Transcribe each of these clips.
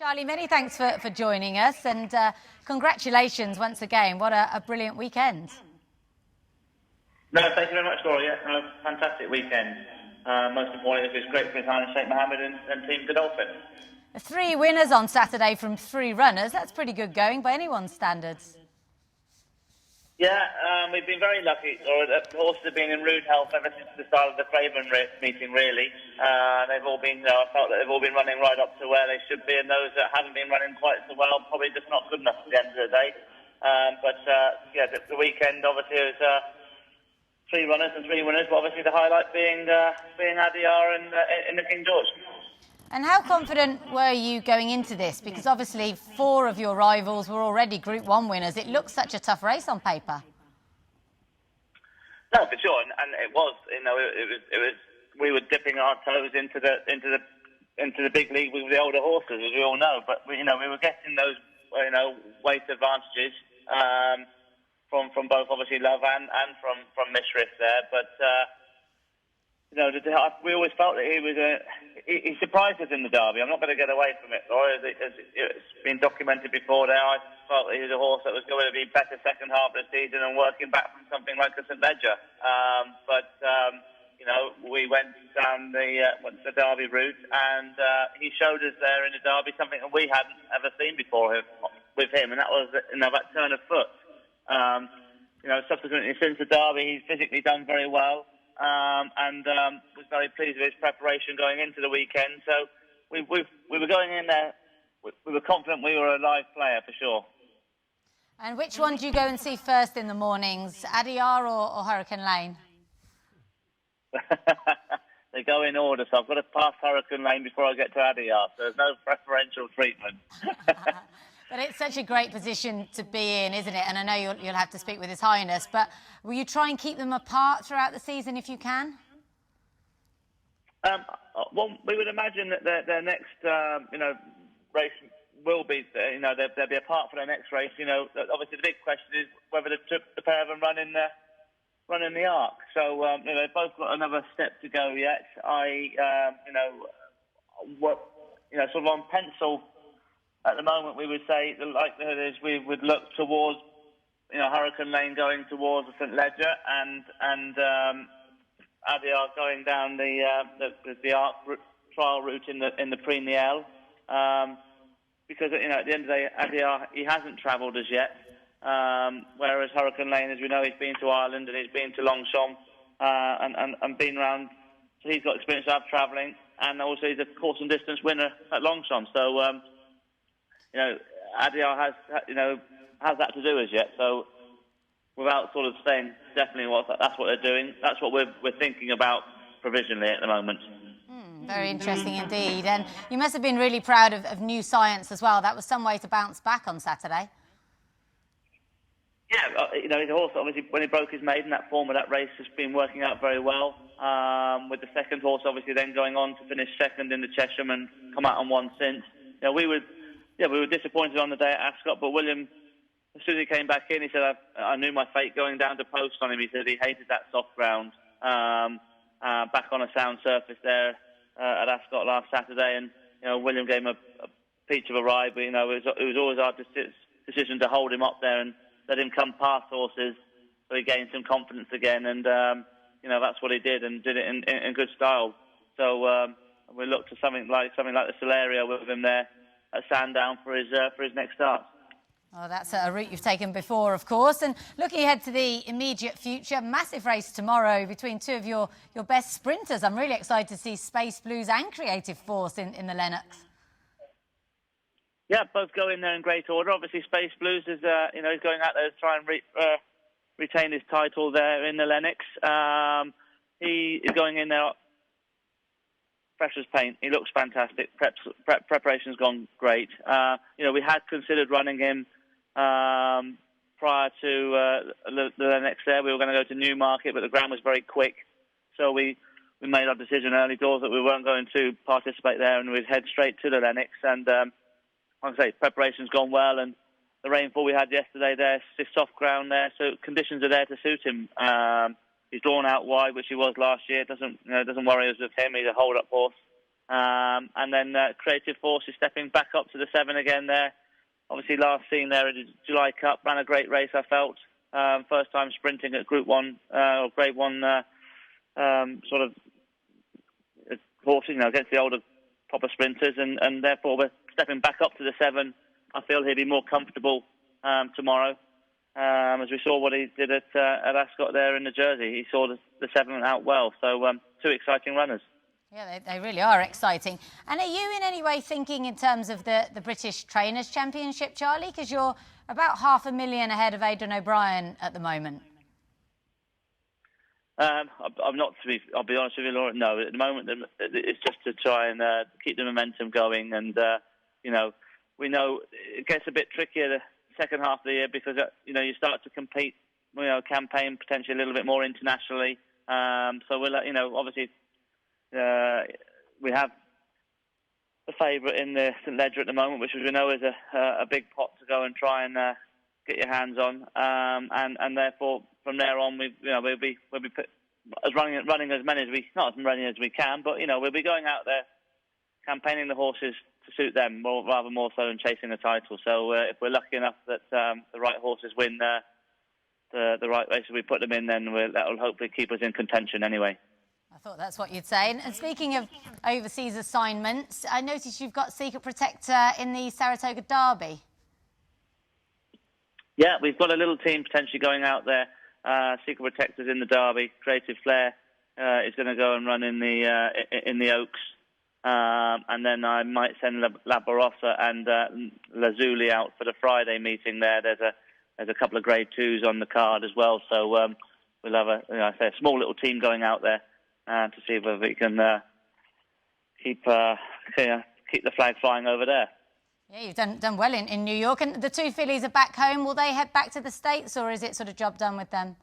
Charlie, many thanks for joining us, and congratulations once again. What a brilliant weekend. No, thank you very much, Laura. Yeah, fantastic weekend. Most importantly, it was great for His Highness Sheikh Mohammed and Team Godolphin. 3 winners on Saturday from 3 runners. That's pretty good going by anyone's standards. Yeah, we've been very lucky, Laura. The horses have been in rude health ever since the start of the Craven meeting, really. They've all been, I felt that they've all been running right up to where they should be, and those that haven't been running quite so well, probably just not good enough at the end of the day. The weekend obviously was 3 runners and 3 winners, but obviously the highlight being Adayar and in the King George. And how confident were you going into this? Because obviously 4 of your rivals were already Group 1 winners. It looks such a tough race on paper. No, for sure, and it was. It was. We were dipping our toes into the big league with the older horses, as we all know. But we were getting those weight advantages from both obviously Love and from Misriff there, but. We always felt that he surprised us in the Derby. I'm not going to get away from it, Laura. It's been documented before now. I felt that he was a horse that was going to be better second half of the season and working back from something like a St. Ledger. We went down the Derby route, and he showed us there in the Derby something that we hadn't ever seen before with him, and that was that turn of foot. Subsequently since the Derby, he's physically done very well. Was very pleased with his preparation going into the weekend. So we were going in there, we were confident we were a live player for sure. And which one do you go and see first in the mornings, Adayar or Hurricane Lane? They go in order, so I've got to pass Hurricane Lane before I get to Adayar, so there's no preferential treatment. But it's such a great position to be in, isn't it? And I know you'll have to speak with His Highness, but will you try and keep them apart throughout the season if you can? Well, we would imagine that their next, race will be, they'll be apart for their next race. Obviously the big question is whether the pair of them run in the Arc. So, they've both got another step to go yet. Sort of on pencil. At the moment, we would say the likelihood is we would look towards, Hurricane Lane going towards the St. Ledger and Adayar going down the Arc trial route in the Prix Niel. Because at the end of the day, Adayar, he hasn't travelled as yet. Whereas Hurricane Lane, as we know, he's been to Ireland and he's been to Longchamp and been around. So he's got experience of travelling, and also he's a course and distance winner at Longchamp. So. Adayar has that to do as yet. So, without sort of saying definitely that's what they're doing, that's what we're thinking about provisionally at the moment. Very interesting indeed. And you must have been really proud of New Science as well. That was some way to bounce back on Saturday. Yeah, his horse obviously when he broke his maiden, that form of that race has been working out very well. With the second horse obviously then going on to finish second in the Chesham and come out on one since. We were disappointed on the day at Ascot, but William, as soon as he came back in, he said, I knew my fate going down to post on him. He said he hated that soft ground. Back on a sound surface there at Ascot last Saturday, and William gave him a peach of a ride, but it was always our decision to hold him up there and let him come past horses so he gained some confidence again, and that's what he did, and did it in good style. So we look to something like the Celerio with him there at Sandown for his next start. Oh, that's a route you've taken before, of course. And looking ahead to the immediate future, massive race tomorrow between 2 of your best sprinters. I'm really excited to see Space Blues and Creative Force in the Lennox. Yeah, both go in there in great order. Obviously, Space Blues is he's going out there to try and retain his title there in the Lennox. He is going in there fresh as paint. He looks fantastic. Preparation's gone great. We had considered running him prior to the Lennox there. We were going to go to Newmarket, but the ground was very quick. So we made our decision early doors that we weren't going to participate there, and we'd head straight to the Lennox. And like I say, preparation's gone well, and the rainfall we had yesterday there, it's soft ground there, so conditions are there to suit him. He's drawn out wide, which he was last year. Doesn't worry us with him. He's a hold-up horse. And then Creative Force is stepping back up to the 7 again there. Obviously, last seen there at the July Cup, ran a great race, I felt. First time sprinting at Group 1, or Grade 1 sort of horses, against the older proper sprinters. And therefore, we're stepping back up to the 7. I feel he'll be more comfortable tomorrow. As we saw what he did at Ascot there in the Jersey. He saw the 7 out well. So 2 exciting runners. Yeah, they really are exciting. And are you in any way thinking in terms of the British Trainers' Championship, Charlie? Because you're about $500,000 ahead of Adrian O'Brien at the moment. I'm not, I'll be honest with you, Laura. No, at the moment it's just to try and keep the momentum going. And, we know it gets a bit trickier the second half of the year because, you start to compete, campaign potentially a little bit more internationally. So we'll, obviously, we have the favourite in the St Ledger at the moment, which we know is a big pot to go and try and get your hands on, and therefore from there on we'll be running as many as we not as many as we can, but we'll be going out there campaigning the horses to suit them rather more so than chasing the title. So if we're lucky enough that the right horses win the right races we put them in, then that will hopefully keep us in contention anyway. I thought that's what you'd say. And speaking of overseas assignments, I noticed you've got Secret Protector in the Saratoga Derby. Yeah, we've got a little team potentially going out there. Secret Protector's in the Derby. Creative Flair is going to go and run in the Oaks. And then I might send La Barossa and Lazuli out for the Friday meeting there. There's a couple of Grade 2s on the card as well. So we'll have a small little team going out there to see whether we can keep the flag flying over there. Yeah, you've done well in New York. And the 2 fillies are back home. Will they head back to the States, or is it sort of job done with them?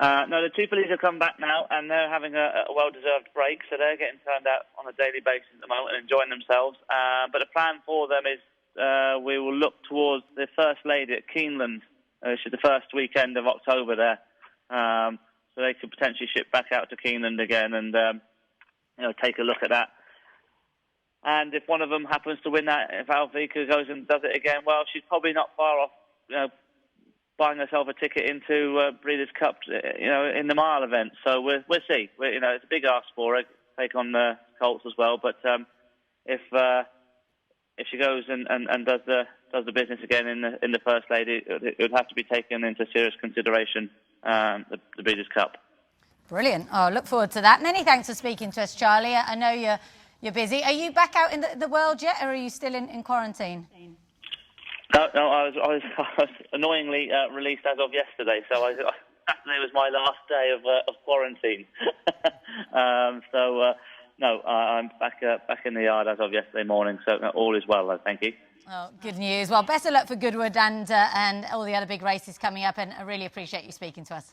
No, the 2 fillies have come back now, and they're having a well-deserved break. So they're getting turned out on a daily basis at the moment and enjoying themselves. But the plan for them is we will look towards the First Lady at Keeneland, which is the first weekend of October there. So they could potentially ship back out to Keeneland again and take a look at that. And if one of them happens to win that, if Alvika goes and does it again, well, she's probably not far off, buying herself a ticket into Breeders' Cup, in the mile event. So we'll see. It's a big ask for her to take on the Colts as well. But if she goes and does the business again in the First Lady, it would have to be taken into serious consideration. The Breeders' Cup. Brilliant. Oh, look forward to that. Many thanks for speaking to us, Charlie. I know you're busy. Are you back out in the world yet, or are you still in quarantine? No, I was annoyingly released as of yesterday. So yesterday was my last day of quarantine. No, I'm back in the yard as of yesterday morning. So all is well, though. Thank you. Oh, good news. Well, best of luck for Goodwood and all the other big races coming up, and I really appreciate you speaking to us.